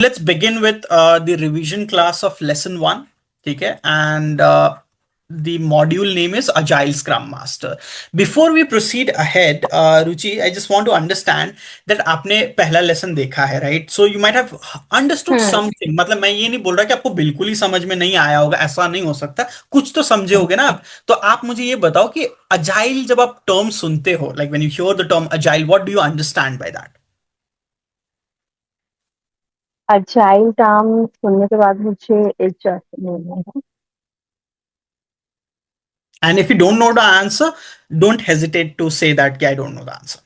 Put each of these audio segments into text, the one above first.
Let's begin with the revision class of lesson one. ठीक है, and the module name is Agile Scrum Master. Before we proceed ahead, Ruchi, I just want to understand that आपने पहला lesson देखा है, right? So you might have understood hmm something. मतलब मैं ये नहीं बोल रहा कि आपको बिल्कुल ही समझ में नहीं आया होगा, ऐसा नहीं हो सकता, कुछ तो समझे होगे ना आप। तो आप मुझे ये बताओ कि अजाइल जब आप टर्म सुनते हो, like when you hear the term agile, what do you understand by that? Agile term सुनने के बाद मुझे एक नहीं है। And if you don't know the answer, don't hesitate to say that I don't know the answer.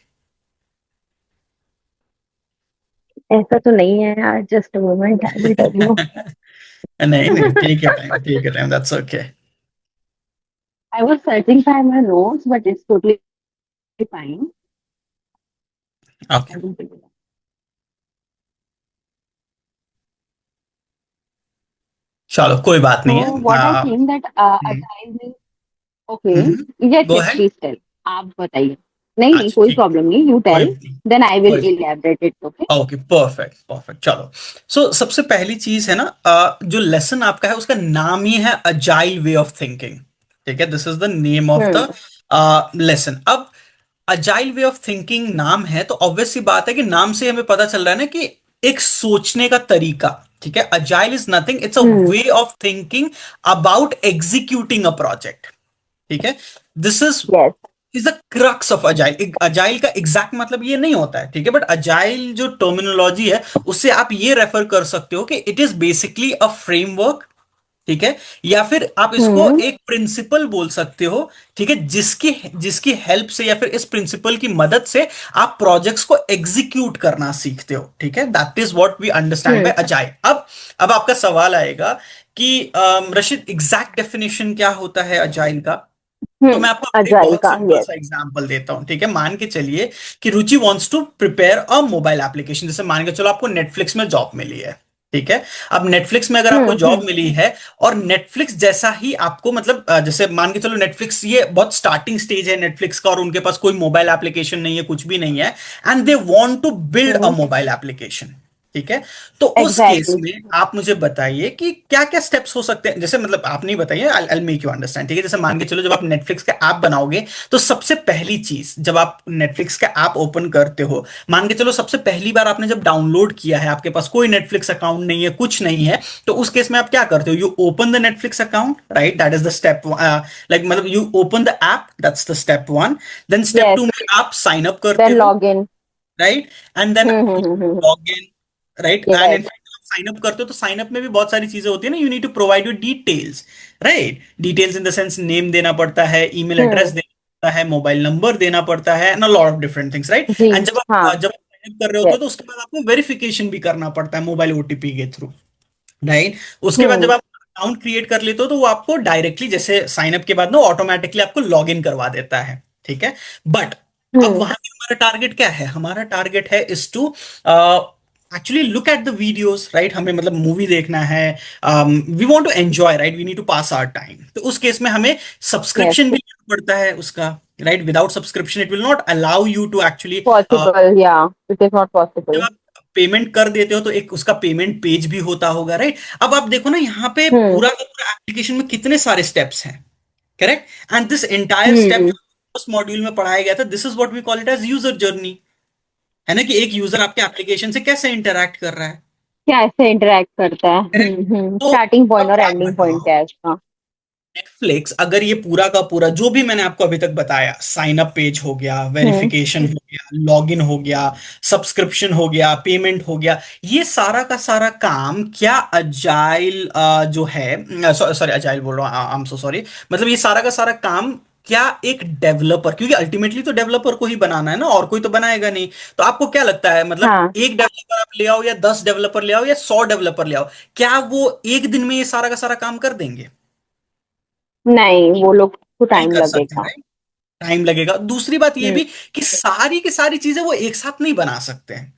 ऐसा तो नहीं है यार, just moment I will tell you. नहीं नहीं, take your time, that's okay. I was searching for my notes but it's totally fine. Okay, चलो कोई बात सो नहीं है। What I think that hmm, agile means okay. Yes go yes ahead. Please tell. आप बताइए। नहीं नहीं अच्छा कोई ठीक, प्रॉब्लम नहीं, यू कोई टेल बात नहीं, देन आई विल कोई, elaborate it. Okay. Okay, perfect perfect, चलो। सबसे पहली चीज है ना, जो लेसन आपका है उसका नाम ही है अजाइल वे ऑफ थिंकिंग। ठीक है, this is the name of the hmm lesson. अब अजाइल वे ऑफ थिंकिंग नाम है तो ऑब्वियस सी बात है कि नाम से हमें पता चल रहा है ना कि एक सोचने का तरीका। ठीक है, agile is nothing, it's a hmm way of thinking about executing a project. ठीक है, this yes is the crux of agile. Agile का एग्जैक्ट मतलब ये नहीं होता है, ठीक है, बट अजाइल जो टर्मिनोलॉजी है उससे आप ये रेफर कर सकते हो कि it is basically a framework. ठीक है, या फिर आप इसको हम्म एक प्रिंसिपल बोल सकते हो। ठीक है, जिसकी जिसकी हेल्प से या फिर इस प्रिंसिपल की मदद से आप प्रोजेक्ट्स को एग्जीक्यूट करना सीखते हो। ठीक है, that is what we understand by hmm agile. अब आपका सवाल आएगा कि रशीद, एग्जैक्ट डेफिनेशन क्या होता है अजाइल का। तो मैं आपको एक अजाइल बहुत का सिंपल यस। सा एग्जांपल देता हूं। ठीक है, मान के चलिए कि Ruchi wants to prepare a mobile application. जैसे मान के चलो आपको नेटफ्लिक्स में जॉब मिली है। ठीक है, अब नेटफ्लिक्स में अगर आपको जॉब हम्म मिली है और नेटफ्लिक्स जैसा ही आपको मतलब जैसे मान के चलो नेटफ्लिक्स ये बहुत स्टार्टिंग स्टेज है नेटफ्लिक्स का और उनके पास कोई मोबाइल एप्लीकेशन नहीं है, कुछ भी नहीं है, and they want to build a hmm mobile application. ठीक है, तो उस केस एग्जैक्टली। में आप मुझे बताइए कि क्या क्या स्टेप्स हो सकते हैं। जैसे मतलब आप नहीं बताइए, आई मेक यू अंडरस्टैंड। ठीक है, जैसे मान के चलो जब आप नेटफ्लिक्स का ऐप बनाओगे तो सबसे पहली चीज जब आप नेटफ्लिक्स का ऐप ओपन करते हो, मान के चलो सबसे पहली बार आपने जब डाउनलोड किया है, आपके पास कोई नेटफ्लिक्स अकाउंट नहीं है, कुछ नहीं है, तो उस केस में आप क्या करते हो? You open the Netflix account, right? That is the step, like मतलब you open the app, that's the step one. Then step yes two में आप साइन अप करते देन हो, log in. Right? And then hmm. Log in, right? And yes. In fact sign up करते हो तो sign up में भी बहुत सारी चीजें होती है ना, you need to provide your details, right? Details in the sense name देना पड़ता है, ईमेल एड्रेस हम्म देना पड़ता है, मोबाइल नंबर देना पड़ता है, and a lot of different things, right? जी एंड हाँ। जब आप साइन अप कर रहे होते हो यस। तो उसके बाद आपको वेरिफिकेशन भी करना पड़ता है मोबाइल ओटीपी के थ्रू, राइट? उसके बाद जब हम्म आप अकाउंट क्रिएट कर लेते हो तो वो आपको डायरेक्टली जैसे साइन अप के बाद ना ऑटोमेटिकली आपको लॉग इन करवा देता है। ठीक है, बट अब हम्म वहां पे हमारा टारगेट क्या है? हमारा टारगेट है is to actually look at the videos, right? हमें मतलब मूवी देखना है, we want to enjoy, right? We need to pass our time. तो उस केस में हमें यस सब्सक्रिप्शन भी लेना पड़ता है उसका, right? Without subscription it will not allow you to actually. Possible या इट इज नॉट जब पॉसिबल। आप पेमेंट कर देते हो तो एक उसका पेमेंट पेज भी होता होगा, राइट? अब आप देखो ना यहाँ पे हम्म पूरा का पूरा एप्लीकेशन में कितने सारे स्टेप्स हैं, correct? And this entire step hmm जो उस मॉड्यूल में पढ़ाया गया था, this is what we call it as user journey. है ना, कि एक यूजर आपके एप्लीकेशन से कैसे इंटरैक्ट कर रहा है, कैसे इंटरेक्ट करता है। करेक्ट? तो स्टार्टिंग पॉइंट अब और आप एंडिंग पॉइंट बताओ, क्या है इसका। नेटफ्लिक्स अगर ये पूरा का पूरा जो भी मैंने आपको अभी तक बताया, साइन अप पेज हो गया, हम्म वेरिफिकेशन हो गया, लॉगिन हो गया, सब्सक्रिप्शन हो गया, पेमेंट हो गया, ये सारा का सारा काम क्या अजाइल जो है, सॉरी अजाइल बोल रहा हूँ, आई एम सो सॉरी, मतलब ये सारा का सारा काम क्या एक डेवलपर, क्योंकि अल्टीमेटली तो डेवलपर को ही बनाना है ना, और कोई तो बनाएगा नहीं। तो आपको क्या लगता है, मतलब हाँ। एक डेवलपर आप ले आओ या 10 डेवलपर ले आओ या 100 डेवलपर ले आओ, क्या वो एक दिन में ये सारा का सारा काम कर देंगे? नहीं वो लोग को नहीं टाइम कर सकते, लगेगा। राइट? टाइम लगेगा। दूसरी बात ये हम्म भी कि सारी की सारी चीजें वो एक साथ नहीं बना सकते हैं,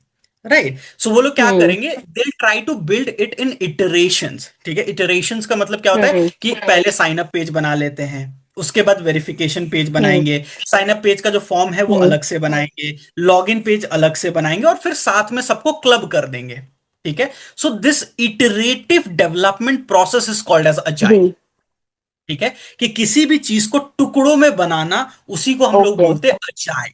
राइट? सो वो लोग क्या हम्म करेंगे, they try to build it in iterations. ठीक है, इटरेशंस का मतलब क्या होता है हम्म कि पहले साइन अप पेज बना लेते हैं, उसके बाद वेरिफिकेशन पेज हम्म बनाएंगे, साइन अप पेज का जो फॉर्म है वो हम्म अलग से बनाएंगे, लॉगिन पेज अलग से बनाएंगे, और फिर साथ में सबको क्लब कर देंगे। ठीक है। So this iterative development process is called as जी। अजाइल। ठीक है, कि किसी भी चीज को टुकड़ों में बनाना, उसी को हम लोग ओके। बोलते हैं अजाइल।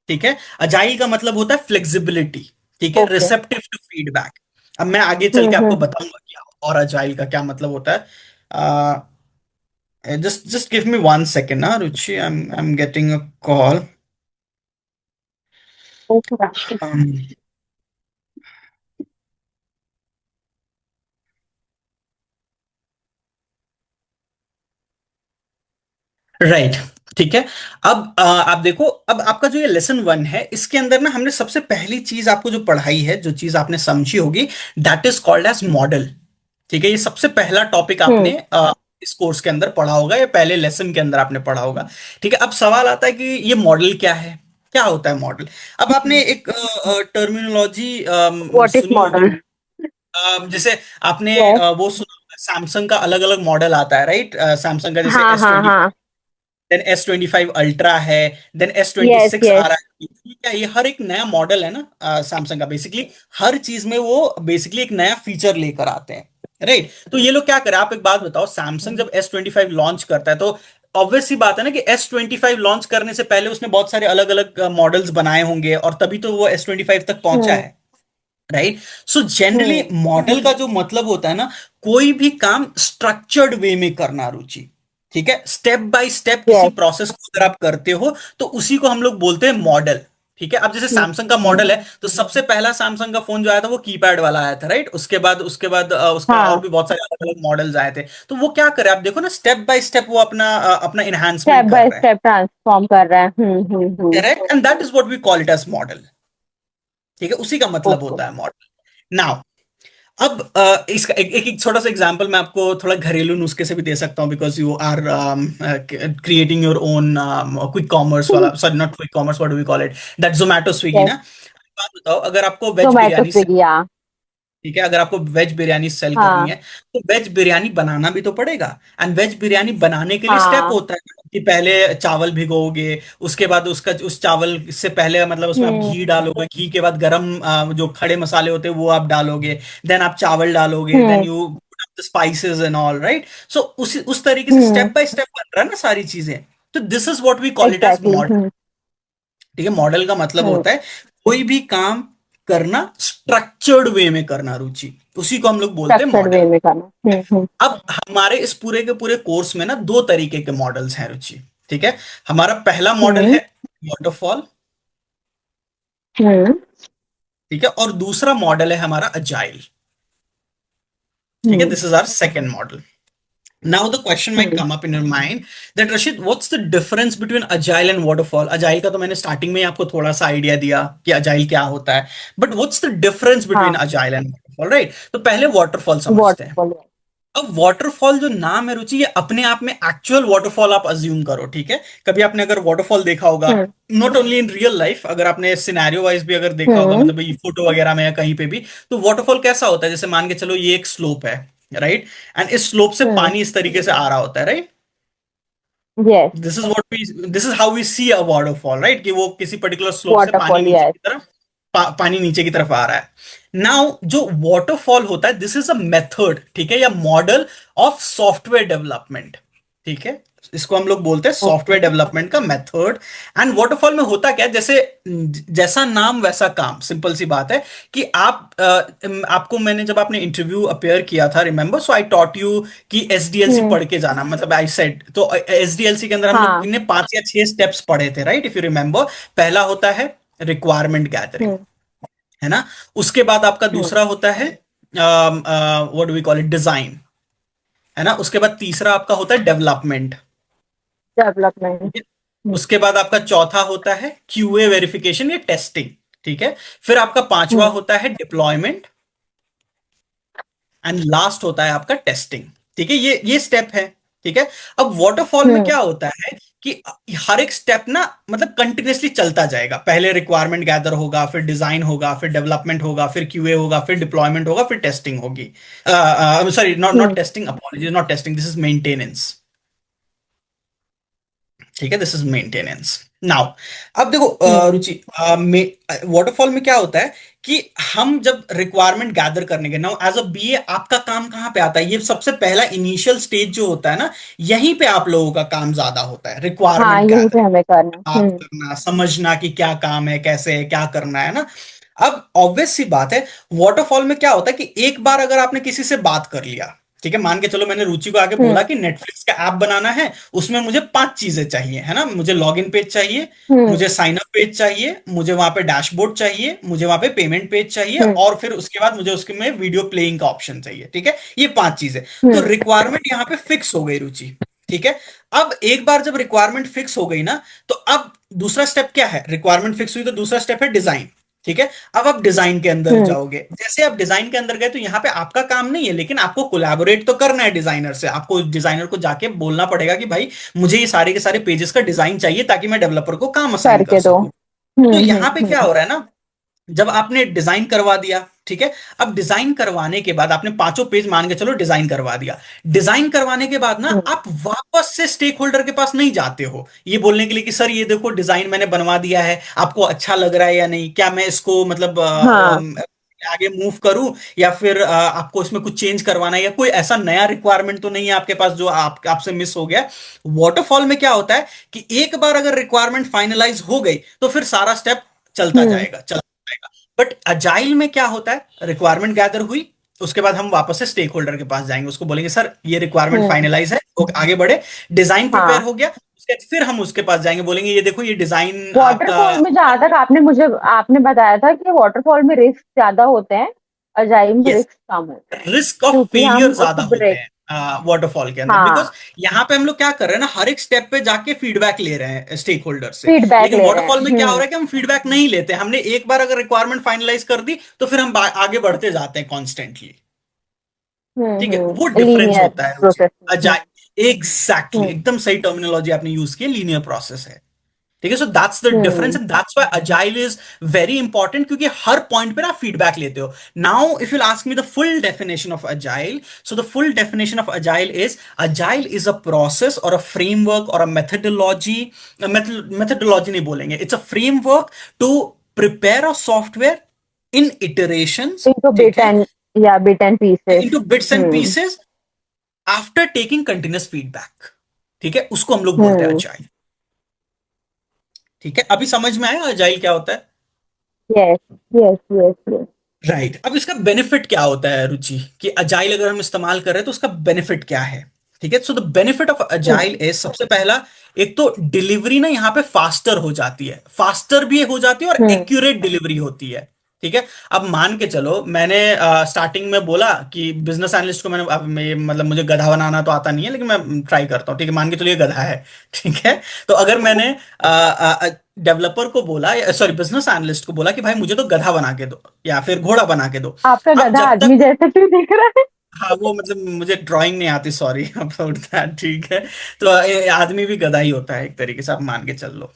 ठीक है, अजाइल का मतलब होता है फ्लेक्सिबिलिटी। ठीक है, ओके। Receptive to feedback. अब मैं आगे चल के आपको हम्म। बताऊंगा क्या और अजाइल का क्या मतलब होता है। जस्ट गिव मी 1 सेकेंड ना Ruchi, I am getting a call. Okay. Right. ठीक है। अब आप देखो, अब आपका जो ये लेसन 1 है, इसके अंदर ना हमने सबसे पहली चीज आपको जो पढ़ाई है, जो चीज आपने समझी होगी, that is called as model. ठीक है, ये सबसे पहला टॉपिक आपने हम्म। इस कोर्स के अंदर पढ़ा होगा, या पहले लेसन के अंदर आपने पढ़ा होगा। ठीक है, अब सवाल आता है कि ये मॉडल क्या है, क्या होता है मॉडल। अब आपने एक टर्मिनोलॉजी व्हाट इज सुनी होगी। मॉडल? जैसे आपने यस। वो सुना होगा, सैमसंग का अलग अलग मॉडल आता है, राइट। सैमसंग का जैसे हाँ हाँ हाँ। देन S25 अल्ट्रा है, then S twenty yes six आ यस। रहा है। ठीक है, ये हर एक नया मॉडल है ना सैमसंग का, बेसिकली हर चीज में वो बेसिकली एक नया फीचर लेकर आते हैं, राइट। तो ये लोग क्या करें, आप एक बात बताओ, सैमसंग जब S25 लॉन्च करता है, तो ऑब्वियस सी बात है ना कि S25 लॉन्च करने से पहले उसने बहुत सारे अलग अलग मॉडल्स बनाए होंगे, और तभी तो वो S25 तक पहुंचा हम्म है, राइट। सो जनरली हम्म। मॉडल का जो मतलब होता है ना, कोई भी काम स्ट्रक्चर्ड वे में करना रुचि। ठीक है, स्टेप बाय स्टेप किसी यस। प्रोसेस को अगर आप करते हो, तो उसी को हम लोग बोलते हैं मॉडल। ठीक है, अब जैसे सैमसंग का मॉडल है, तो सबसे पहला सैमसंग का फोन जो आया था वो कीपैड वाला आया था, राइट। उसके बाद उसका और हाँ। भी बहुत सारे अलग अलग मॉडल्स आए थे। तो वो क्या करे, आप देखो ना, स्टेप बाय स्टेप वो अपना अपना स्टेप इन्हांसमेंट कर बाय रहे हैं। स्टेप ट्रांसफॉर्म कर रहा है। Correct, and that is what we call it as model. ठीक है, उसी का मतलब ओके। होता है मॉडल। नाउ, अब इसका एक छोटा सा एग्जांपल मैं आपको थोड़ा घरेलू नुस्खे से भी दे सकता हूँ, because you are creating your own quick commerce वाला, sorry not quick commerce, what do we call it, that Zomato Swiggy yes. ना। बात बताओ, अगर आपको वेज जोमेटो बिरयानी, स्विगी, हाँ। ठीक है, अगर आपको वेज बिरयानी सेल करनी हाँ है, तो वेज बिरयानी बनाना भी तो पड़ेगा। एंड वेज बिरयानी बनाने के लिए स्टेप हाँ। होता है ना, कि पहले चावल भिगोगे, उसके बाद उसका उस चावल से पहले मतलब उसमें आप हम्म घी डालोगे, घी के बाद गरम जो खड़े मसाले होते हैं वो आप डालोगे, देन आप चावल डालोगे, then hmm you spices and all, right. So उस तरीके से हम्म। स्टेप बाय स्टेप बन रहा है ना सारी चीजें। तो this is what we call it as exactly. Model. ठीक है, मॉडल का मतलब हम्म। होता है कोई भी काम करना स्ट्रक्चर्ड वे में करना रुचि, उसी को हम लोग बोलते हैं स्ट्रक्चर्ड वे मॉडल। में करना। अब हमारे इस पूरे के पूरे कोर्स में ना दो तरीके के मॉडल्स हैं रुचि। ठीक है, हमारा पहला मॉडल हम्म है वाटरफॉल। हम्म ठीक है, और दूसरा मॉडल है हमारा अजाइल। ठीक है, hmm this is our second model. Now the question might hmm. come up in your mind that Rashid, what's the difference between agile and waterfall? Agile का तो मैंने स्टार्टिंग में ही आपको थोड़ा सा आइडिया दिया कि agile क्या होता है, but what's the difference between हाँ। agile and waterfall, right? तो पहले waterfall समझते हैं। वाटरफॉल। अब वाटरफॉल जो नाम है रुचि, ये अपने आप में एक्चुअल वाटरफॉल आप अज्यूम करो। ठीक है, कभी आपने अगर वाटरफॉल देखा होगा, hmm not only in real life, अगर आपने सिनेरियो वाइज भी अगर देखा होगा, हम्म मतलब ये फोटो वगैरह में या कहीं पे भी, तो वाटरफॉल कैसा होता है, जैसे मान के चलो ये एक स्लोप है, राइट। एंड इस स्लोप से हम्म। पानी इस तरीके से आ रहा होता है, right. Yes. This is how we see a waterfall, right, कि वो किसी पर्टिकुलर स्लोप से पानी वाटरफॉल, नीचे यस। की तरफ, पानी नीचे की तरफ आ रहा है। नाउ जो वाटरफॉल होता है, दिस इज अ मेथड, ठीक है, या मॉडल ऑफ सॉफ्टवेयर डेवलपमेंट। ठीक है, इसको हम लोग बोलते हैं ओके। सॉफ्टवेयर डेवलपमेंट का मेथड। एंड वाटरफॉल में होता क्या है, जैसे जैसा नाम वैसा काम, सिंपल सी बात है कि आपको मैंने जब आपने इंटरव्यू अपेयर किया था, remember, so I taught you कि एसडीएलसी हम्म। पढ़ के जाना, मतलब आई सेड, तो एसडीएलसी के अंदर हम लोग हाँ। ने 5 या 6 स्टेप्स पढ़े थे, राइट, इफ यू रिमेंबर। पहला होता है रिक्वायरमेंट गैदरिंग, हम्म है ना। उसके बाद आपका हम्म। दूसरा होता है what do we call it, design, है ना। उसके बाद तीसरा आपका होता है डेवलपमेंट। डेवलपमेंट। ठीक है, उसके बाद आपका चौथा होता है क्यूए वेरिफिकेशन या टेस्टिंग। ठीक है, फिर आपका पांचवा हम्म होता है डिप्लॉयमेंट, एंड लास्ट होता है आपका टेस्टिंग। ठीक है, ये स्टेप है। ठीक है, अब वाटरफॉल में हम्म क्या होता है कि हर एक स्टेप ना, मतलब कंटिन्यूअसली चलता जाएगा। पहले रिक्वायरमेंट गैदर होगा, फिर डिजाइन होगा, फिर डेवलपमेंट होगा, फिर क्यूए होगा, फिर डिप्लॉयमेंट होगा, फिर टेस्टिंग होगी। Sorry, not not hmm testing, apologies, not testing, this is maintenance. ठीक है, दिस इज मेंटेनेंस। नाउ, अब देखो हम्म रुचि, वाटरफॉल में क्या होता है कि हम जब रिक्वायरमेंट गैदर करने के नाउ एज अ बीए आपका काम कहाँ पे आता है, ये सबसे पहला इनिशियल स्टेज जो होता है ना, यहीं पे आप लोगों का काम ज्यादा होता है, हाँ, रिक्वायरमेंट यहीं पे गैदरिंग, हमें करना। आप करना, समझना कि क्या काम है, कैसे है, क्या करना है ना। अब ऑब्वियस सी बात है, वाटरफॉल में क्या होता है कि एक बार अगर आपने किसी से बात कर लिया, ठीक है, मान के चलो मैंने रुचि को आके बोला हम्म। कि नेटफ्लिक्स का ऐप बनाना है, उसमें मुझे 5 चीजें चाहिए, है ना, मुझे लॉगिन पेज चाहिए, हम्म। मुझे साइन अप पेज चाहिए, मुझे वहां पे डैशबोर्ड चाहिए, मुझे वहां पे पेमेंट पेज चाहिए, हम्म। और फिर उसके बाद मुझे उसके में वीडियो प्लेइंग का ऑप्शन चाहिए, ठीक है, ये 5 चीजें। तो हम्म। रिक्वायरमेंट यहाँ पे फिक्स हो गई रुचि, ठीक है। अब एक बार जब रिक्वायरमेंट फिक्स हो गई ना, तो अब दूसरा स्टेप क्या है, रिक्वायरमेंट फिक्स हुई तो दूसरा स्टेप है डिजाइन, ठीक है। अब आप डिजाइन के अंदर हम्म। जाओगे, जैसे आप डिजाइन के अंदर गए तो यहाँ पे आपका काम नहीं है, लेकिन आपको कोलैबोरेट तो करना है डिजाइनर से, आपको डिजाइनर को जाके बोलना पड़ेगा कि भाई मुझे ये सारे के सारे पेजेस का डिजाइन चाहिए ताकि मैं डेवलपर को काम असाइन कर करके दो। सकूं। तो यहाँ पे क्या हम्म। हो रहा है ना, जब आपने डिजाइन करवा दिया, ठीक है, अब डिजाइन करवाने के बाद आपने 5 पेज मान के चलो डिजाइन करवा दिया, डिजाइन करवाने के बाद ना हम्म। आप वापस से स्टेक होल्डर के पास नहीं जाते हो ये बोलने के लिए कि सर ये देखो डिजाइन मैंने बनवा दिया है, आपको अच्छा लग रहा है या नहीं, क्या मैं इसको मतलब हाँ। आगे मूव करूं, या फिर आपको इसमें कुछ चेंज करवाना है, या कोई ऐसा नया रिक्वायरमेंट तो नहीं है आपके पास जो आपसे मिस हो गया। वाटरफॉल में क्या होता है कि एक बार अगर रिक्वायरमेंट फाइनलाइज हो गई तो फिर सारा स्टेप चलता हम्म। जाएगा, चलता जाएगा। बट अजाइल में क्या होता है, रिक्वायरमेंट गैदर हुई, उसके बाद हम वापस से स्टेक होल्डर के पास जाएंगे, उसको बोलेंगे सर ये रिक्वायरमेंट हम्म। फाइनलाइज है, वो आगे बढ़े, डिजाइन प्रिपेयर हाँ। हो गया, उसके बाद फिर हम उसके पास जाएंगे, बोलेंगे ये देखो ये डिजाइन आपका। वाटरफॉल में जहां तक आपने बताया था कि वाटरफॉल में रिस्क ज्यादा होते हैं, अजाइल में यस, रिस्क कम होते हैं, रिस्क ऑफ क्योंकि हम फेलियर ज्यादा उसको होते ब्रेक। हैं वाटरफॉल के अंदर, बिकॉज हाँ, यहाँ पे हम लोग क्या कर रहे हैं ना, हर एक स्टेप पे जाके फीडबैक ले रहे हैं स्टेक होल्डर से। फीडबैक लेकिन ले रहे वाटरफॉल हैं। में क्या हो रहा है कि हम फीडबैक नहीं लेते, हमने एक बार अगर रिक्वायरमेंट फाइनलाइज कर दी तो फिर हम आगे बढ़ते जाते हैं कॉन्स्टेंटली, ठीक है, वो डिफरेंस लीनियर होता है रुचि। प्रोसेस। अजाइल, एग्जैक्टली, हम्म। एकदम सही टर्मिनोलॉजी आपने यूज की, लीनियर प्रोसेस है, ठीक है। So that's the difference hmm. And that's why agile is very important, क्योंकि हर पॉइंट पे ना फीडबैक लेते हो। Now if you ask me the full definition of agile, so the full definition of agile is a process और a framework और a methodology, methodology नहीं बोलेंगे, it's a framework to prepare a software in iterations, इनको ठीक है, bit and pieces. Into bits and hmm. Pieces after taking continuous feedback, ठीक है, उसको हम लोग बोलते हैं हम्म। अजाइल, ठीक है। अभी समझ में आया अजाइल क्या होता है? Yes, yes, yes, yes. Right, अब इसका बेनिफिट क्या होता है रुचि, कि अजाइल अगर हम इस्तेमाल कर रहे हैं तो उसका बेनिफिट क्या है, ठीक है। So the benefit of agile is, सबसे पहला, एक तो डिलीवरी ना यहाँ पे फास्टर हो जाती है, फास्टर भी हो जाती है और हम्म। एक्यूरेट डिलीवरी होती है, ठीक है। अब मान के चलो मैंने स्टार्टिंग में बोला कि बिजनेस एनालिस्ट को मैंने मतलब मुझे गधा बनाना तो आता नहीं है, लेकिन मैं ट्राई करता हूँ, ठीक है, मान के चलो ये गधा है, ठीक है। तो अगर मैंने डेवलपर को बोला, सॉरी बिजनेस एनालिस्ट को बोला कि भाई मुझे तो गधा बना के दो या फिर घोड़ा बना के दो, आपका अब गधा जब आदमी तक, जैसा क्यों दिख रहा है? हाँ वो मतलब मुझे ड्राइंग नहीं आती, सॉरी अबाउट दैट, ठीक है। तो ये आदमी भी गधा ही होता है एक तरीके से, आप मान के चल लो,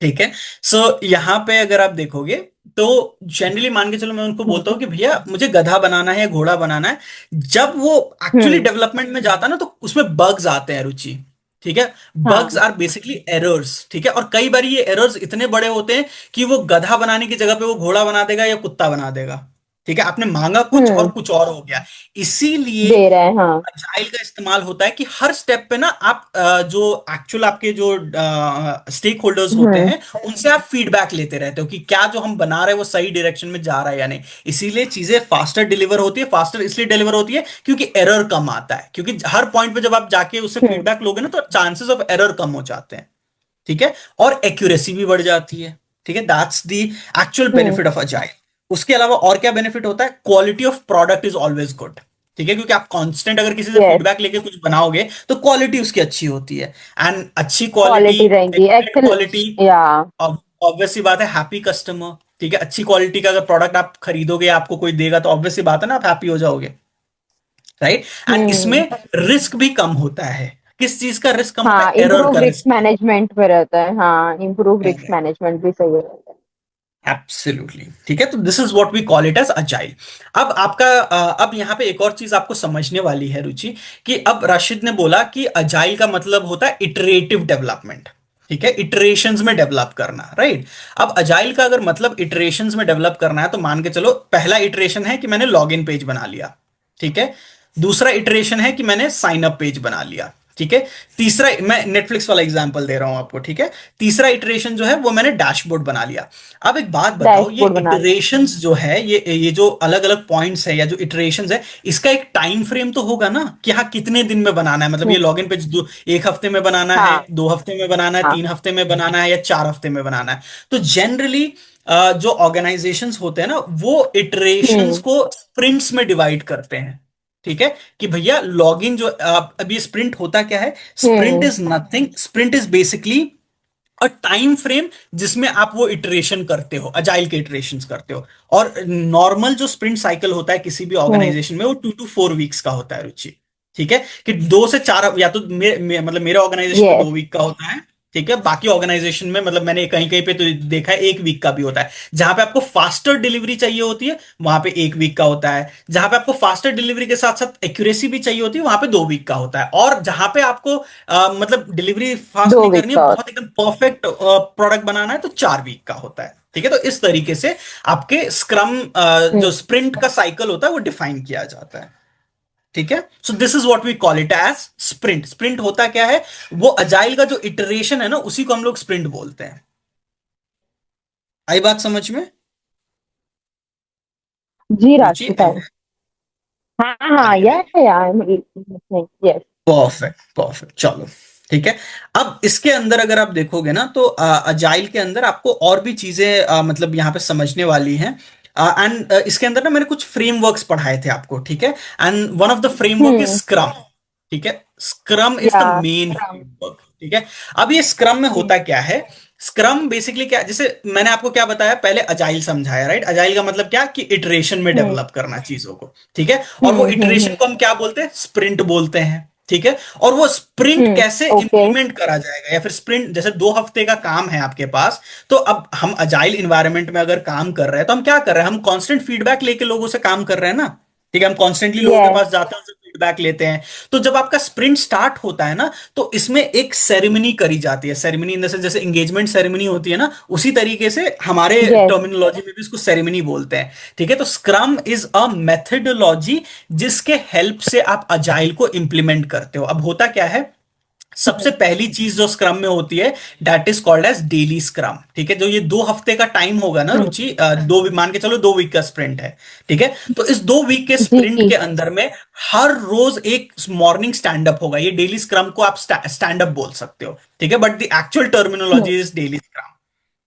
ठीक है। सो यहाँ पे अगर आप देखोगे तो जनरली मान के चलो मैं उनको बोलता हूँ कि भैया मुझे गधा बनाना है या घोड़ा बनाना है, जब वो एक्चुअली हम्म। डेवलपमेंट में जाता है ना तो उसमें बग्स आते हैं रुचि, ठीक है। बग्स हाँ। आर बेसिकली एरर्स, ठीक है, और कई बार ये एरर्स इतने बड़े होते हैं कि वो गधा बनाने की जगह पे वो घोड़ा बना देगा या कुत्ता बना देगा, ठीक है, आपने मांगा कुछ और हम्म। कुछ और हो गया। इसीलिए दे रहे हैं, हाँ। अजाइल का इस्तेमाल होता है कि हर स्टेप पे ना आप जो एक्चुअल आपके जो स्टेक होल्डर्स होते हम्म। हैं उनसे आप फीडबैक लेते रहते हो कि क्या जो हम बना रहे हैं वो सही डायरेक्शन में जा रहा है या नहीं। इसीलिए चीजें फास्टर डिलीवर होती है, फास्टर इसलिए डिलीवर होती है क्योंकि एरर कम आता है, क्योंकि हर पॉइंट पे जब आप जाके उससे हम्म। फीडबैक लोगे ना तो चांसेस ऑफ एरर कम हो जाते हैं, ठीक है, और एक्यूरेसी भी बढ़ जाती है, ठीक है। That's the actual hmm. Benefit of agile. उसके अलावा और क्या बेनिफिट होता है, quality of product is always good, ठीक है, क्योंकि आप कांस्टेंट अगर किसी से यस। फीडबैक लेके कुछ बनाओगे तो क्वालिटी उसकी अच्छी होती है, एंड अच्छी क्वालिटी, क्वालिटी रहेंगी, एक्यूरेट एक्सेल। क्वालिटी, या। ऑब्वियस सी बात है हैप्पी कस्टमर, ठीक है। अच्छी क्वालिटी का अगर प्रोडक्ट आप खरीदोगे आपको कोई देगा तो ऑब्वियस सी बात है ना आप हैप्पी हो जाओगे, राइट। एंड इसमें हम्म। रिस्क भी कम होता है, किस चीज का रिस्क कम होता हाँ, है, एरर इम्प्रूव का रिस्क रिस्क कम मैनेजमेंट पे रहता है। हाँ, इम्प्रूव रिस्क होता है। मैनेजमेंट भी सही रहता है। एब्सोल्युटली, ठीक है, तो this is what we call it as agile. अब आपका अब यहां पे एक और चीज आपको समझने वाली है रुचि, कि अब राशिद ने बोला कि अजाइल का मतलब होता है इटरेटिव डेवलपमेंट, ठीक है, इटरेशंस में डेवलप करना, राइट। अब अजाइल का अगर मतलब इटरेशंस में डेवलप करना है, तो मान के चलो पहला इटरेशन है कि मैंने लॉगिन पेज बना लिया, ठीक है। दूसरा इटरेशन है कि मैंने साइन अप पेज बना लिया, ठीक है। तीसरा, मैं नेटफ्लिक्स वाला एग्जांपल दे रहा हूं आपको, ठीक है। तीसरा इटरेशन जो है वो मैंने डैशबोर्ड बना लिया। अब एक बात बताओ, ये डैशबोर्ड बना लिया। इटरेशंस जो है, ये जो अलग अलग पॉइंट्स है या जो इटरेशंस है, इसका एक टाइम फ्रेम तो होगा ना कि हाँ कितने दिन में बनाना है, मतलब ये हम्म, लॉगिन पेज एक हफ्ते में बनाना है, हाँ 2 हफ्ते में बनाना है, हाँ। 3 हफ्ते में बनाना है, या 4 हफ्ते में बनाना है। तो जनरली जो ऑर्गेनाइजेशंस होते हैं ना, वो इटरेशंस हम्म को स्प्रिंट्स में डिवाइड करते हैं, ठीक है। कि भैया लॉगिन जो अब ये स्प्रिंट होता क्या है, sprint hmm is nothing, sprint is basically a time frame जिसमें आप वो इटरेशन करते हो, अजाइल के इटरेशन करते हो। और नॉर्मल जो स्प्रिंट साइकिल होता है किसी भी हम्म ऑर्गेनाइजेशन में, वो 2 to 4 वीक्स का होता है, रुचि। ठीक है, कि 2 से 4, या तो मतलब मेरे ऑर्गेनाइजेशन में यस 2 वीक का होता है, ठीक है। बाकी ऑर्गेनाइजेशन में, मतलब मैंने कहीं कहीं पे तो देखा है 1 वीक का भी होता है। जहां पे आपको फास्टर डिलीवरी चाहिए होती है, वहां पे 1 वीक का होता है। जहां पे आपको फास्टर डिलीवरी के साथ साथ एक्यूरेसी भी चाहिए होती है, वहां पे 2 वीक का होता है। और जहां पे आपको मतलब डिलीवरी फास्ट दो नहीं वीक करनी है, का बहुत एकदम परफेक्ट प्रोडक्ट बनाना है, तो 4 वीक का होता है, ठीक है। तो इस तरीके से आपके स्क्रम जो हम्म स्प्रिंट का साइकिल होता है वो डिफाइन किया जाता है, ठीक है। So this is what we call it as sprint. Sprint होता क्या है, वो अजाइल का जो इटरेशन है ना, उसी को हम लोग स्प्रिंट बोलते हैं। आई बात समझ में, जी रुचि राशिद आई? भाई। हाँ हाँ, आई या राइट, या नहीं, यस। परफेक्ट परफेक्ट, चलो ठीक है। अब इसके अंदर अगर आप देखोगे ना, तो अजाइल के अंदर आपको और भी चीजें मतलब यहाँ पे समझने वाली हैं। एंड इसके अंदर ना मैंने कुछ फ्रेमवर्क्स पढ़ाए थे आपको, ठीक है। And one of the framework is hmm, scrum, ठीक है। स्क्रम इज द या मेन क्रम। फ्रेमवर्क, ठीक है। अब ये स्क्रम में होता क्या है, स्क्रम बेसिकली क्या, जैसे मैंने आपको क्या बताया, पहले अजाइल समझाया, राइट। अजाइल का मतलब क्या, कि इटरेशन में हम्म डेवलप करना चीजों को, ठीक है। और वो इटरेशन हम्म। को हम क्या बोलते हैं, स्प्रिंट बोलते हैं, ठीक है। और वो स्प्रिंट कैसे ओके। इंप्लीमेंट करा जाएगा, या फिर स्प्रिंट, जैसे 2 हफ्ते का काम है आपके पास, तो अब हम अजाइल इन्वायरमेंट में अगर काम कर रहे हैं, तो हम क्या कर रहे हैं, हम कांस्टेंट फीडबैक लेके लोगों से काम कर रहे हैं ना, ठीक है। हम कॉन्स्टेंटली लोगों के यस। पास जाते हैं, उनसे फीडबैक लेते हैं। तो जब आपका स्प्रिंट स्टार्ट होता है ना, तो इसमें एक सेरेमनी करी जाती है। सेरेमनी इन द सेंस, जैसे एंगेजमेंट सेरेमनी होती है ना, उसी तरीके से हमारे यस। टर्मिनोलॉजी में भी इसको सेरेमनी बोलते हैं, ठीक है। तो स्क्रम इज अ मेथडोलॉजी जिसके हेल्प से आप अजाइल को इंप्लीमेंट करते हो। अब होता क्या है, सबसे पहली चीज जो स्क्रम में होती है, that is called as daily scrum, ठीक है। जो ये 2 हफ्ते का टाइम होगा ना, हम्म, रुचि, मान के चलो 2 वीक का स्प्रिंट है, ठीक है। तो इस 2 वीक के स्प्रिंट जी। के अंदर में हर रोज एक मॉर्निंग स्टैंड अप होगा। ये डेली स्क्रम को आप स्टैंड अप बोल सकते हो, ठीक है। But the actual hmm, terminology is daily scrum,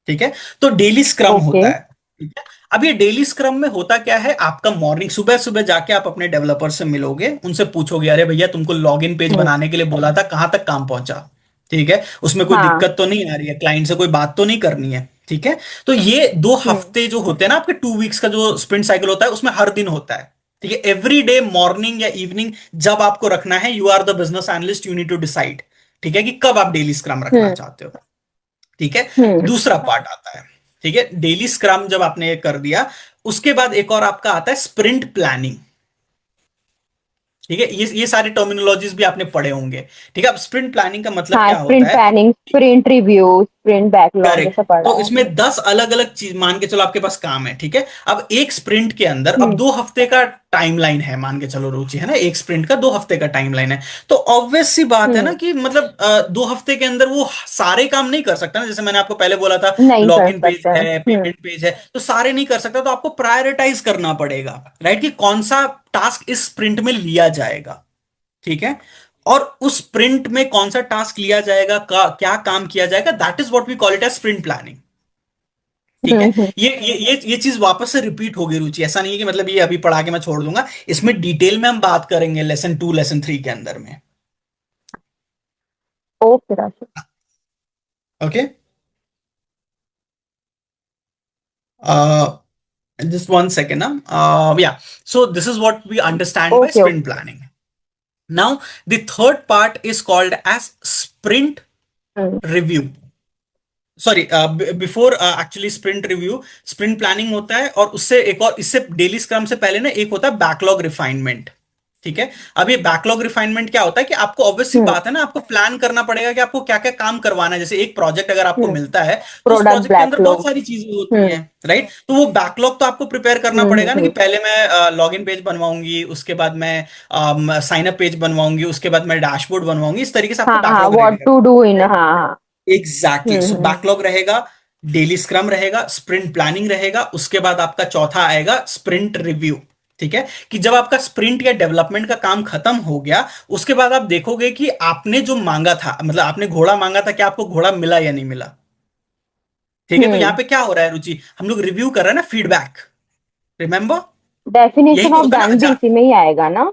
ठीक है। तो डेली स्क्रम ओके। होता है, ठीक है। अब ये डेली स्क्रम में होता क्या है, आपका मॉर्निंग, सुबह सुबह जाके आप अपने डेवलपर से मिलोगे, उनसे पूछोगे, अरे भैया तुमको लॉगिन पेज हम्म, बनाने के लिए बोला था, कहां तक काम पहुंचा, ठीक है। उसमें कोई हाँ। दिक्कत तो नहीं आ रही है, क्लाइंट से कोई बात तो नहीं करनी है, ठीक है। तो ये दो हम्म हफ्ते जो होते हैं ना, आपके 2 वीक्स का जो स्प्रिंट साइकिल होता है, उसमें हर दिन होता है, ठीक है। एवरी डे मॉर्निंग या इवनिंग जब आपको रखना है, you are the business analyst, you need to decide, ठीक है, कि कब आप डेली स्क्रम रखना हम्म चाहते हो, ठीक है। हम्म दूसरा पार्ट आता है, ठीक है, डेली स्क्रम जब आपने ये कर दिया, उसके बाद एक और आपका आता है स्प्रिंट प्लानिंग, ठीक है। ये सारे टर्मिनोलॉजीज भी आपने पढ़े होंगे, ठीक है। अब स्प्रिंट प्लानिंग का मतलब हाँ, क्या होता स्प्रिंट है, planning, sprint review, sprint backlog, ये करेक्ट। सब पढ़ा तो है। इसमें 10 अलग अलग चीज मान के चलो आपके पास काम है, ठीक है। अब एक स्प्रिंट के अंदर, अब हम्म 2 हफ्ते का टाइमलाइन है, मान के चलो रुचि, है ना, एक स्प्रिंट का 2 हफ्ते का टाइमलाइन है। तो ऑब्वियस सी बात है ना, हम्म। कि मतलब 2 हफ्ते के अंदर वो सारे काम नहीं कर सकता ना। जैसे मैंने आपको पहले बोला था, नहीं कर लॉगिन पेज सकते हैं। है, पेमेंट पेज है, तो सारे नहीं कर सकता, तो आपको प्रायोरिटाइज करना पड़ेगा, राइट, कि कौन सा टास्क इस स्प्रिंट में लिया जाएगा, ठीक है। और उस स्प्रिंट में कौन सा टास्क लिया जाएगा, क्या काम किया जाएगा, that is what we call it as sprint planning, ठीक है। हम्म। ये चीज वापस से रिपीट होगी, रुचि, ऐसा नहीं है कि मतलब ये अभी पढ़ा के मैं छोड़ दूंगा। इसमें डिटेल में हम बात करेंगे लेसन 2 लेसन 3 के अंदर में, ओके राशि। ओके। जस्ट 1 सेकेंड ना, या, so this is what we understand by okay sprint okay. Planning. Now the third part is called as sprint hmm review, sorry, before actually sprint review, sprint planning होता है, और उससे एक और, इससे daily scrum से पहले ना एक होता है बैकलॉग रिफाइनमेंट, ठीक है। अब ये बैकलॉग रिफाइनमेंट क्या होता है कि आपको ऑब्वियस सी हम्म बात है ना, आपको प्लान करना पड़ेगा कि आपको क्या क्या काम करवाना है। जैसे एक प्रोजेक्ट अगर आपको हम्म मिलता है तो उस प्रोडक्ट प्रोजेक्ट के अंदर बहुत बैकलॉग। सारी चीजें होती हम्म हैं, राइट? तो वो बैकलॉग तो आपको प्रिपेयर करना पड़ेगा ना, कि हम्म। पहले मैं लॉगिन पेज बनवाऊंगी, उसके बाद मैं साइन अप पेज बनवाऊंगी, उसके बाद मैं डैशबोर्ड बनवाऊंगी। इस तरीके से आपको हाँ हाँ, backlog ready what to do in, करना है। हाँ हाँ। Exactly, so hmm. बैकलॉग रहेगा, डेली स्क्रम रहेगा, स्प्रिंट प्लानिंग रहेगा, उसके बाद आपका चौथा आएगा स्प्रिंट रिव्यू। ठीक है, कि जब आपका स्प्रिंट या डेवलपमेंट का काम खत्म हो गया, उसके बाद आप देखोगे कि आपने जो मांगा था, मतलब आपने घोड़ा मांगा था, कि आपको घोड़ा मिला या नहीं मिला। ठीक है, तो यहां हम्म पे क्या हो रहा है रुचि, हम लोग रिव्यू कर रहे हैं ना, फीडबैक, रिमेंबर? यही डेफिनेशन तो ऑफ होता है ना। डन भी अच्छा, इसी में ही आएगा ना?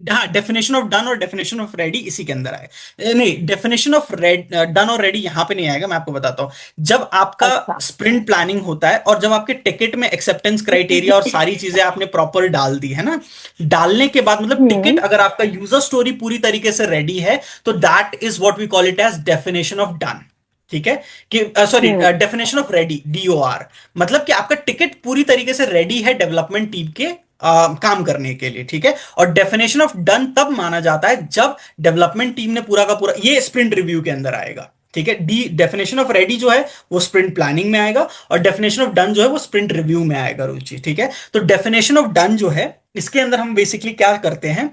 हाँ, डेफिनेशन ऑफ डन और डेफिनेशन ऑफ रेडी इसी के अंदर आए। नहीं, डेफिनेशन ऑफ रेड डन और रेडी यहां पे नहीं आएगा, मैं आपको बताता हूं। जब आपका अच्छा। स्प्रिंट प्लानिंग होता है और जब आपके टिकट में एक्सेप्टेंस क्राइटेरिया और सारी चीजें आपने प्रॉपर डाल दी है ना, डालने के बाद मतलब टिकट हम्म अगर आपका यूजर स्टोरी पूरी तरीके से रेडी है, तो that is what we call it as definition of done. ठीक है, कि sorry, hmm definition of ready, DOR, मतलब कि आपका टिकट पूरी तरीके से रेडी है डेवलपमेंट टीम के काम करने के लिए। ठीक है, और डेफिनेशन ऑफ डन तब माना जाता है जब डेवलपमेंट टीम ने पूरा का पूरा, ये स्प्रिंट रिव्यू के अंदर आएगा। ठीक है, डी डेफिनेशन ऑफ रेडी जो है वो स्प्रिंट प्लानिंग में आएगा, और डेफिनेशन ऑफ डन जो है वो स्प्रिंट रिव्यू में आएगा रुचि। ठीक है, तो डेफिनेशन ऑफ डन जो है, इसके अंदर हम बेसिकली क्या करते हैं,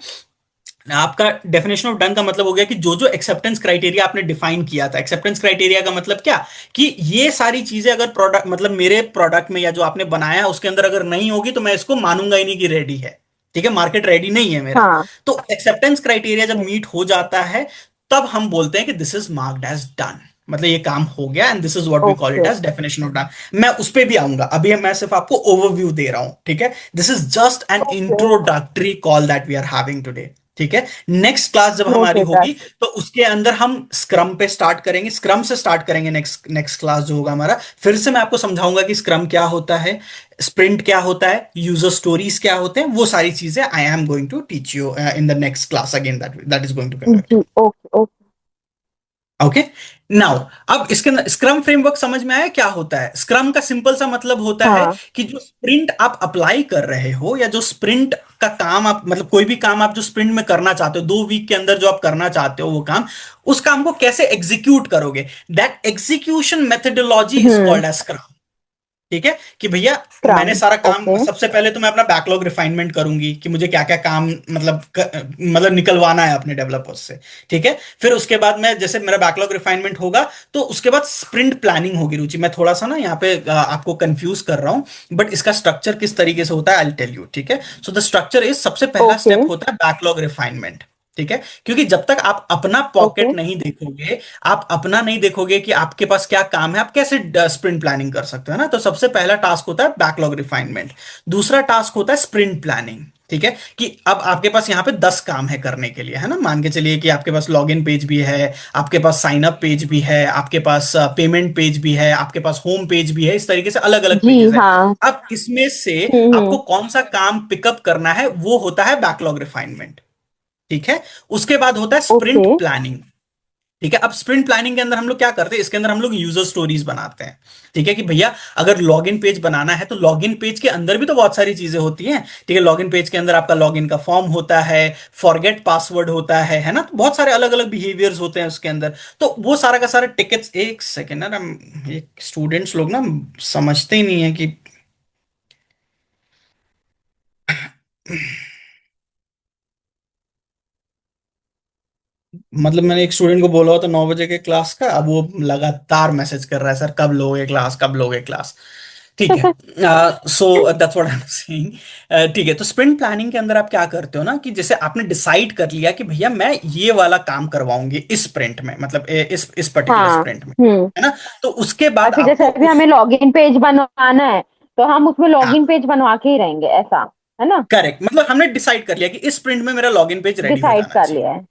आपका डेफिनेशन ऑफ डन का मतलब हो गया कि जो जो एक्सेप्टेंस क्राइटेरिया आपने डिफाइन किया था, एक्सेप्टेंस क्राइटेरिया का मतलब क्या, कि ये सारी चीजें अगर प्रोडक्ट, मतलब मेरे प्रोडक्ट में या जो आपने बनाया है उसके अंदर अगर नहीं होगी, तो मैं इसको मानूंगा ही नहीं कि रेडी है। ठीक है, मार्केट रेडी नहीं है मेरा। हाँ। तो एक्सेप्टेंस क्राइटेरिया जब हम्म मीट हो जाता है, तब हम बोलते हैं कि this is marked as done, मतलब ये काम हो गया, and this is what we call it okay. As definition of done. मैं उस पर भी आऊंगा, अभी मैं सिर्फ आपको ओवरव्यू दे रहा हूं। ठीक है, this is just an okay. Introductory call that we are having today. ठीक है, नेक्स्ट क्लास जब हमारी नोटेड होगी, दैट। तो उसके अंदर हम स्क्रम पे स्टार्ट करेंगे, स्क्रम से स्टार्ट करेंगे। नेक्स्ट नेक्स्ट क्लास जो होगा हमारा, फिर से मैं आपको समझाऊंगा कि स्क्रम क्या होता है, स्प्रिंट क्या होता है, यूजर स्टोरीज क्या होते हैं, वो सारी चीजें I am going to teach you in the next class again, that is going to conduct. जी, ओके ओके। ओके, नाउ अब इसके अंदर स्क्रम फ्रेमवर्क समझ में आया क्या होता है। स्क्रम का सिंपल सा मतलब होता है हाँ। कि जो स्प्रिंट आप अप्लाई कर रहे हो, या जो स्प्रिंट का काम आप, मतलब कोई भी काम आप जो स्प्रिंट में करना चाहते हो, 2 वीक के अंदर जो आप करना चाहते हो वो काम, उस काम को कैसे एग्जीक्यूट करोगे, that execution methodology is hmm called as scrum. ठीक है, कि भैया मैंने स्क्रम। सारा काम, ओके सबसे पहले तो मैं अपना बैकलॉग रिफाइनमेंट करूंगी कि मुझे क्या क्या काम, मतलब निकलवाना है अपने डेवलपर्स से। ठीक है, फिर उसके बाद मैं, जैसे मेरा बैकलॉग रिफाइनमेंट होगा, तो उसके बाद स्प्रिंट प्लानिंग होगी रुचि। मैं थोड़ा सा ना यहाँ पे आपको कंफ्यूज कर रहा हूं, बट इसका स्ट्रक्चर किस तरीके से होता है आई टेल यू। ठीक है, सो द स्ट्रक्चर इज, सबसे पहला ओके स्टेप होता है बैकलॉग रिफाइनमेंट। ठीक है, क्योंकि जब तक आप अपना ओके पॉकेट नहीं देखोगे, आप अपना नहीं देखोगे कि आपके पास क्या काम है, आप कैसे स्प्रिंट प्लानिंग कर सकते हो ना। तो सबसे पहला टास्क होता है बैकलॉग रिफाइनमेंट। दूसरा टास्क होता है स्प्रिंट प्लानिंग। ठीक है, कि अब आपके पास यहाँ पे 10 काम है करने के लिए, है ना। मान के चलिए कि आपके पास लॉगिन पेज भी है, आपके पास साइन अप पेज भी है, आपके पास पेमेंट पेज भी है, आपके पास होम पेज भी है, इस तरीके से अलग अलग जी पेजेस है। हाँ। अब इसमें से हम्म। आपको कौन सा काम पिकअप करना है, वो होता है बैकलॉग रिफाइनमेंट। ठीक है, उसके बाद होता है ओके स्प्रिंट प्लानिंग। ठीक है, अब स्प्रिंट प्लानिंग के अंदर हम लोग क्या करते हैं, इसके अंदर हम लोग यूजर स्टोरीज बनाते हैं। ठीक है, कि भैया अगर लॉगिन पेज बनाना है, तो लॉगिन पेज के अंदर भी तो बहुत सारी चीजें होती हैं। ठीक है, लॉगिन पेज के अंदर आपका लॉगिन का फॉर्म होता है, फॉरगेट पासवर्ड होता है ना, तो बहुत सारे अलग अलग बिहेवियर्स होते हैं उसके अंदर। तो वो सारा का सारा टिकट्स, एक सेकेंड ना, ये स्टूडेंट्स लोग ना समझते ही नहीं है कि मतलब मैंने एक स्टूडेंट को बोला होता 9 बजे के क्लास का, अब वो लगातार मैसेज कर रहा है, सर कब लोगे क्लास, कब लोगे क्लास। ठीक है, so that's what I am saying. ठीक है, तो स्प्रिंट प्लानिंग के अंदर आप क्या करते हो ना, कि जैसे आपने डिसाइड कर लिया कि भैया मैं ये वाला काम करवाऊंगी इस स्प्रिंट में, मतलब इस पर्टिकुलर हाँ। स्प्रिंट में, हम्म। है ना। तो उसके बाद अच्छा, जैसे आपको अभी उस, हमें लॉगिन पेज बनवाना है, तो हम उसमें हाँ, लॉगिन पेज बनवा के ही रहेंगे, ऐसा है ना? करेक्ट, मतलब हमने डिसाइड कर लिया कि इस स्प्रिंट में मेरा लॉगिन पेज रेडी हो डिसाइड जाना कर चाहिए। लिया है।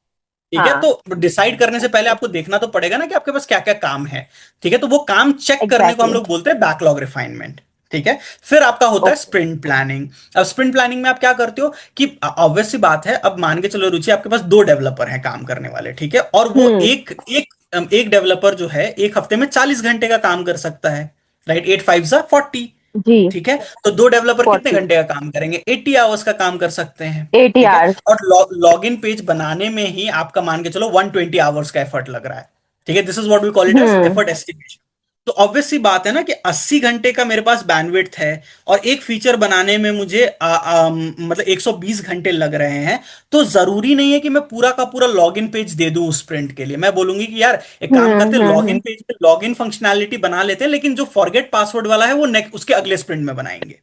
ठीक है, हाँ। तो डिसाइड करने से पहले आपको देखना तो पड़ेगा ना कि आपके पास क्या क्या काम है। ठीक है, तो वो काम चेक करने को हम एग्जैक्टली। लोग बोलते हैं बैकलॉग रिफाइनमेंट। ठीक है, फिर आपका होता है ओके। Sprint planning. अब स्प्रिंट प्लानिंग में आप क्या करते हो, कि ऑब्वियस सी बात है, अब मान के चलो रुचि आपके पास 2 डेवलपर हैं काम करने वाले। ठीक है, और वो हम्म। एक डेवलपर जो है एक हफ्ते में 40 घंटे का काम कर सकता है, राइट, 8 5 जा 40। जी। ठीक है, तो दो डेवलपर कितने 40, घंटे का काम करेंगे? 80 आवर्स का काम कर सकते हैं। 80 ठीक है, आवर्स। और लॉग इन पेज बनाने में ही आपका मान के चलो 120 आवर्स का एफर्ट लग रहा है। ठीक है, this is what we call it as hmm. Effort estimation. तो ऑब्वियस सी बात है ना कि 80 घंटे का मेरे पास बैंडविड्थ है, और एक फीचर बनाने में मुझे मतलब 120 घंटे लग रहे हैं। तो जरूरी नहीं है कि मैं पूरा का पूरा लॉग इन पेज दे दूं उस स्प्रिंट के लिए। मैं बोलूंगी कि यार एक काम करते हैं, लॉग इन पेज पे लॉग इन फंक्शनैलिटी बना लेते हैं, लेकिन जो फॉरगेट पासवर्ड वाला है वो नेक्स्ट उसके अगले स्प्रिंट में बनाएंगे।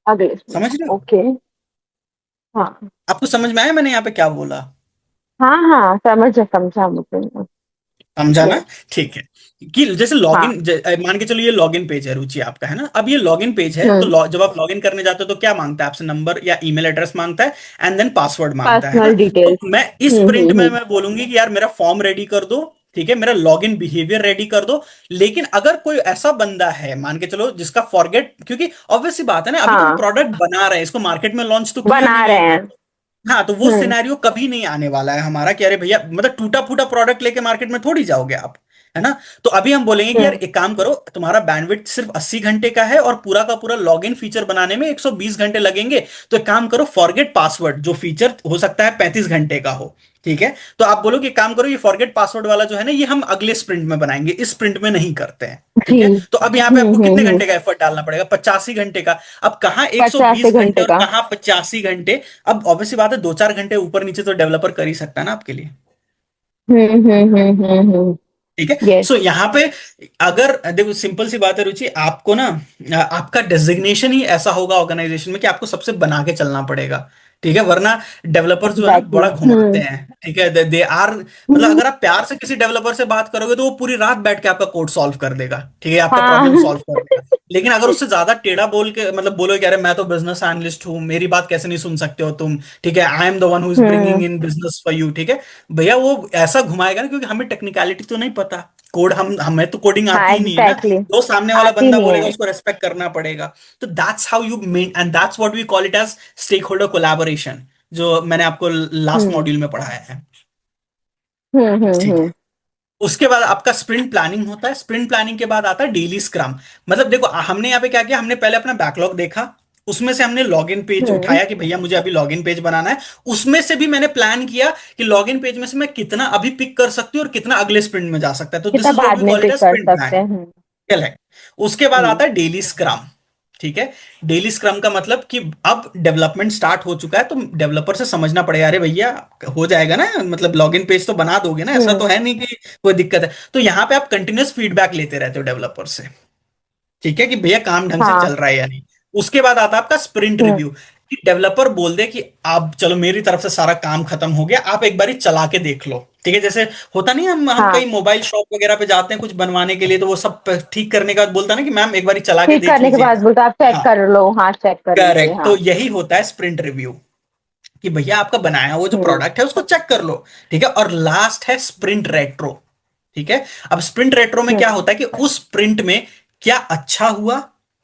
अगले इसमें। समझ रहे हो? ओके। हाँ आपको समझ में आया मैंने यहाँ पे क्या बोला? हाँ हाँ, समझा मुझे। समझा ना? यस। ठीक है, कि जैसे हाँ। लॉगिन मान के चलो ये लॉगिन पेज है रुचि आपका, है ना? अब ये लॉगिन पेज है, तो हम्म। जब आप लॉगिन करने जाते हो तो क्या मांगता है आपसे? नंबर या ईमेल एड्रेस मांगता है, एंड देन पासवर्ड मांगता है ना? पर्सनल तो डिटेल्स। मैं इस प्रिंट में हम्म। मैं बोलूंगी कि यार मेरा फॉर्म रेडी कर दो, ठीक है, मेरा लॉगिन बिहेवियर रेडी कर दो। लेकिन अगर कोई ऐसा बंदा है मान के चलो जिसका फॉरगेट, क्योंकि ऑब्वियस सी बात है ना, अभी तो हम हाँ, प्रोडक्ट बना रहे हैं, इसको मार्केट में लॉन्च तो किया बना नहीं रहे है। हैं। हाँ, तो वो हम्म। सिनेरियो कभी नहीं आने वाला है हमारा कि अरे भैया मतलब टूटा फूटा प्रोडक्ट लेके मार्केट में थोड़ी जाओगे आप, है ना? तो अभी हम बोलेंगे कि यार हम्म। एक काम करो, तुम्हारा बैंडविड्थ सिर्फ 80 घंटे का है और पूरा का पूरा लॉगिन फीचर बनाने में 120 घंटे लगेंगे। तो एक काम करो, फॉरगेट पासवर्ड जो फीचर हो सकता है 35 घंटे का हो। ठीक है, तो आप बोलो कि काम करो, ये फॉरगेट पासवर्ड वाला जो है ना, ये हम अगले स्प्रिंट में बनाएंगे, इस स्प्रिंट में नहीं करते हैं। जी। ठीक है, तो अब यहाँ पे आपको कितने हम्म। घंटे का एफर्ट डालना पड़ेगा? 85 घंटे का। अब कहाँ 50 120 घंटे घंटे और का। कहाँ 85 घंटे? अब ऑब्वियस सी बात है, 2-4 घंटे ऊपर नीचे तो डेवलपर कर ही सकता है ना आपके लिए। ठीक है, यस। सो यहाँ पे अगर देखो सिंपल सी बात है रुचि, आपको ना आपका डेजिग्नेशन ही ऐसा होगा ऑर्गेनाइजेशन में कि आपको सबसे बना के चलना पड़ेगा। ठीक है, वरना डेवलपर्स जो है ना एग्जैक्टली। बड़ा घुमाते हैं। ठीक है, दे आर मतलब अगर आप प्यार से किसी डेवलपर से बात करोगे तो वो पूरी रात बैठ के आपका कोड सॉल्व कर देगा, ठीक है, आपका प्रॉब्लम हाँ। सॉल्व कर देगा। लेकिन अगर उससे ज्यादा टेढ़ा बोल के मतलब बोलोगे कि अरे मैं तो बिजनेस एनालिस्ट हूँ, मेरी बात कैसे नहीं सुन सकते हो तुम, ठीक है, I am the one who is bringing hmm. In business for you, ठीक है, भैया वो ऐसा घुमाएगा ना, क्योंकि हमें टेक्निकलिटी तो नहीं पता। कोड हम हमें तो कोडिंग हाँ आती ही नहीं है ना। एग्जैक्टली। जो सामने वाला आती बंदा नहीं बोलेगा है। उसको रेस्पेक्ट करना पड़ेगा। तो that's how you mean, and that's what we call it as stakeholder collaboration, जो मैंने आपको लास्ट हम्म मॉड्यूल में पढ़ाया है। ठीक है, हम्म। उसके बाद आपका स्प्रिंट प्लानिंग होता है। स्प्रिंट प्लानिंग के बाद आता है डेली स्क्रम। मतलब देखो हमने यहाँ पे क्या किया, हमने पहले अपना बैकलॉग देखा, उसमें से हमने लॉगिन पेज हम्म। उठाया कि भैया मुझे अभी लॉगिन पेज बनाना है। उसमें से भी मैंने प्लान किया कि लॉगिन पेज में से मैं कितना अभी पिक कर सकती हूँ और कितना अगले स्प्रिंट में जा सकता है। तो दिस कितना इज व्हाट वी बाद में कॉल इट पिक एज कर स्प्रिंट सकते प्लानिंग। हैं। करेक्ट। उसके बाद हम्म। आता है डेली स्क्रम। ठीक है, डेली स्क्रम का मतलब कि अब डेवलपमेंट स्टार्ट हो चुका है, तो डेवलपर से समझना पड़ेगा, अरे भैया हो जाएगा ना, मतलब लॉगिन पेज तो बना दोगे ना, ऐसा तो हम्म। है नहीं कि कोई दिक्कत है। तो यहां पे आप कंटिन्यूस फीडबैक लेते रहते हो डेवलपर से, ठीक है, कि भैया काम ढंग से चल हाँ। रहा है या नहीं। उसके बाद आता है आपका स्प्रिंट हम्म। रिव्यू, कि डेवलपर बोल दे कि आप चलो मेरी तरफ से सारा काम खत्म हो गया, आप एक बारी चला के देख लो। ठीक है, जैसे होता नहीं, हम हाँ, कहीं मोबाइल शॉप वगैरह पे जाते हैं कुछ बनवाने के लिए, तो वो सब ठीक करने के बाद बोलता है ना कि मैम एक बारी चला के ठीक देख करने के बाद लीजिएगा। बोलते आप चेक हाँ, कर लो, हाँ चेक कर लीजिए, करेक्ट, तो हाँ। यही होता है स्प्रिंट रिव्यू, कि भैया आपका बनाया हुआ जो हम्म। प्रोडक्ट है उसको चेक कर लो। ठीक है, और लास्ट है स्प्रिंट रेट्रो। ठीक है, अब स्प्रिंट रेट्रो में क्या हम्म। होता है कि उस स्प्रिंट में क्या अच्छा हुआ,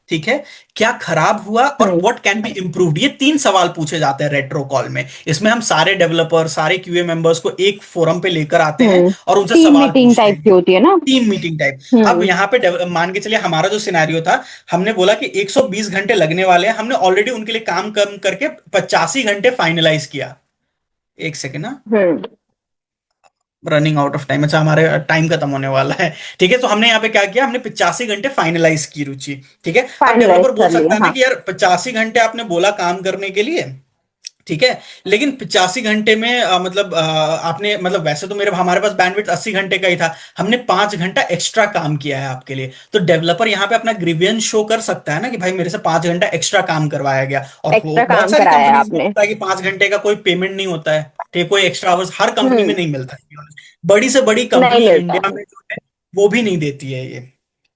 ठीक है, क्या खराब हुआ, और हम्म। व्हाट कैन बी इम्प्रूव्ड, ये 3 सवाल पूछे जाते हैं रेट्रो कॉल में। इसमें हम सारे डेवलपर सारे क्यूए मेंबर्स को एक फोरम पे लेकर आते हैं हम्म। और उनसे टीम सवाल मीटिंग पूछते टाइप की हैं। होती है ना। Team meeting type. अब हम्म। यहाँ पे मान के चलिए हमारा जो सिनेरियो था, हमने बोला कि 120 घंटे लगने वाले हैं, हमने ऑलरेडी उनके लिए काम कम करके 85 घंटे फाइनलाइज किया। एक सेकेंड ना, हम्म। रनिंग आउट ऑफ टाइम, अच्छा हमारे टाइम खत्म होने वाला है। ठीक है, तो हमने यहाँ पे क्या किया, हमने 85 घंटे फाइनलाइज की रुचि। ठीक है, अब फाइनलाइज डेवलपर बोल कर लिया, सकता है ना हाँ। कि यार 85 घंटे आपने बोला काम करने के लिए, ठीक है, लेकिन 85 घंटे में मतलब आपने मतलब वैसे तो मेरे हमारे पास बैंडविड्थ 80 घंटे का ही था, हमने 5 घंटा एक्स्ट्रा काम किया है आपके लिए। तो डेवलपर यहाँ पे अपना ग्रीवियंस शो कर सकता है ना कि भाई मेरे से 5 घंटा एक्स्ट्रा काम करवाया गया। और एक्स्ट्रा बहुत काम सारी कराया कंपनीज में आपने। होता है कि 5 घंटे का कोई पेमेंट नहीं होता है। ठीक, कोई एक्स्ट्रा आवर्स हर कंपनी में हम्म। नहीं मिलता है। बड़ी से बड़ी नहीं कंपनी मिलता इंडिया है। में जो है वो भी नहीं देती है ये,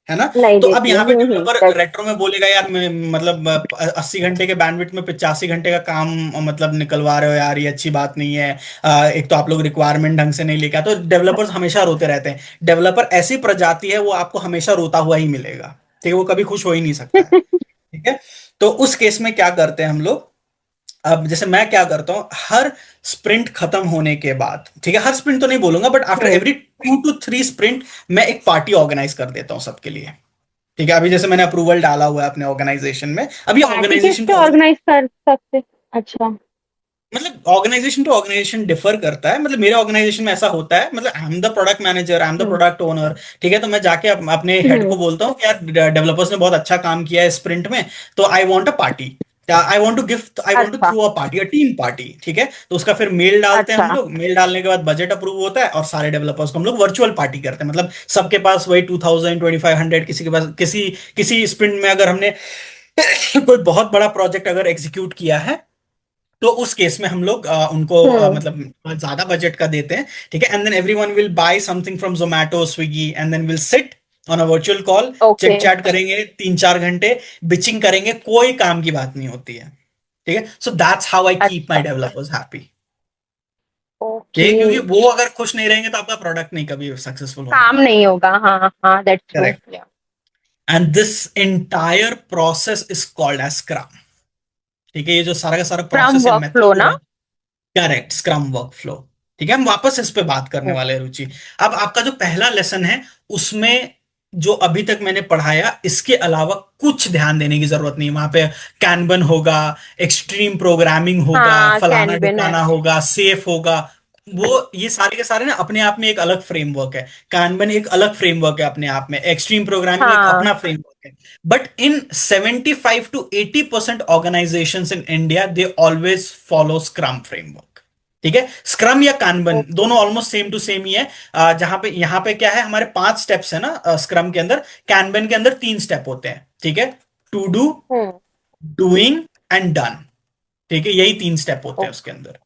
है ना? नहीं तो अब देती है। यहाँ पे डेवलपर दैट। रेट्रो में बोलेगा यार मैं मतलब 80 घंटे के बैंडविड्थ में 85 घंटे का काम मतलब निकलवा रहे हो यार, ये अच्छी बात नहीं है। एक तो आप लोग रिक्वायरमेंट ढंग से नहीं लेके आते, तो डेवलपर्स हमेशा रोते रहते हैं। डेवलपर ऐसी प्रजाति है, वो आपको हमेशा रोता हुआ ही मिलेगा। ठीक है, वो कभी खुश हो ही नहीं सकता है। ठीक है, तो उस केस में क्या करते हैं हम लोग, अब जैसे मैं क्या करता हूं, हर स्प्रिंट खत्म होने के बाद, ठीक है, हर स्प्रिंट तो नहीं बोलूंगा but after hmm. Every 2 to 3 sprint मैं एक पार्टी ऑर्गेनाइज कर देता हूं सबके लिए। ठीक है, अभी जैसे मैंने अप्रूवल डाला हुआ है अपने ऑर्गेनाइजेशन में, अभी पार्टी ऑर्गेनाइजेशन कैसे टू ऑर्गेनाइज कर सकते? अच्छा। मतलब ऑर्गेनाइजेशन टू ऑर्गेनाइजेशन डिफर करता है। मतलब मेरे ऑर्गेनाइजेशन में ऐसा होता है, मतलब I am the product manager, I am the hmm. Product owner, ठीक है, तो मैं जाके अपने हेड हम्म। को बोलता हूँ कि यार डेवलपर्स ने बहुत अच्छा काम किया है स्प्रिंट में, तो I want a party, I want to अच्छा। Throw a party, a team party, ठीक है। तो उसका फिर मेल डालते हैं हम अच्छा। लोग, मेल डालने के बाद बजट अप्रूव होता है और सारे डेवलपर्स को हम लोग वर्चुअल पार्टी करते हैं। मतलब सबके पास वही 2000 2500, किसी के पास किसी किसी स्प्रिंट में अगर हमने कोई बहुत बड़ा प्रोजेक्ट अगर एग्जीक्यूट किया है, तो उस केस में हम लोग उनको हम्म। मतलब ज्यादा बजट का देते हैं, ठीक है। And then everyone will buy something from Zomato Swiggy and then will sit on a virtual call, okay. Chit chat करेंगे 3 4 घंटे, बिचिंग करेंगे, कोई काम की बात नहीं होती है, ठीक है। So that's how I keep my अच्छा। डेवलपर्स हैप्पी, ठीक ओके। है, क्योंकि वो अगर खुश नहीं रहेंगे तो आपका प्रोडक्ट नहीं कभी सक्सेसफुल हो काम पाएगा। नहीं होगा, हाँ हाँ, that's true. Correct. And this entire process is called as scrum, ठीक है। ये जो सारा का सारा फ्रॉम प्रोसेस है, वर्क फ्लो मेथड ना? है, करेक्ट, स्क्रम वर्क फ्लो, ठीक है। हम वापस इस पे बात करने वाले हैं ओके। रुचि। अब आपका जो पहला लेसन है, उसमें जो अभी तक मैंने पढ़ाया, इसके अलावा कुछ ध्यान देने की जरूरत नहीं। वहां पे कैनबन होगा, एक्सट्रीम प्रोग्रामिंग होगा, हाँ, फलाना कैनबिन है। ढिकाना होगा, सेफ होगा, वो ये सारे के सारे ना अपने आप में एक अलग फ्रेमवर्क है। कैनबन एक अलग फ्रेमवर्क है अपने आप में, एक्सट्रीम प्रोग्रामिंग एक हाँ। अपना फ्रेमवर्क है। But in 75 to 80% organisations in India, they always follow scrum framework, ठीक है। स्क्रम या कानबन ओके। दोनों ऑलमोस्ट सेम टू सेम ही है। जहां पे यहाँ पे क्या है, हमारे 5 स्टेप्स है ना स्क्रम के अंदर, कैनबन के अंदर 3 स्टेप होते हैं, ठीक है। To do, hmm. Doing and done, ठीक है, यही 3 स्टेप होते हैं ओ- उसके अंदर।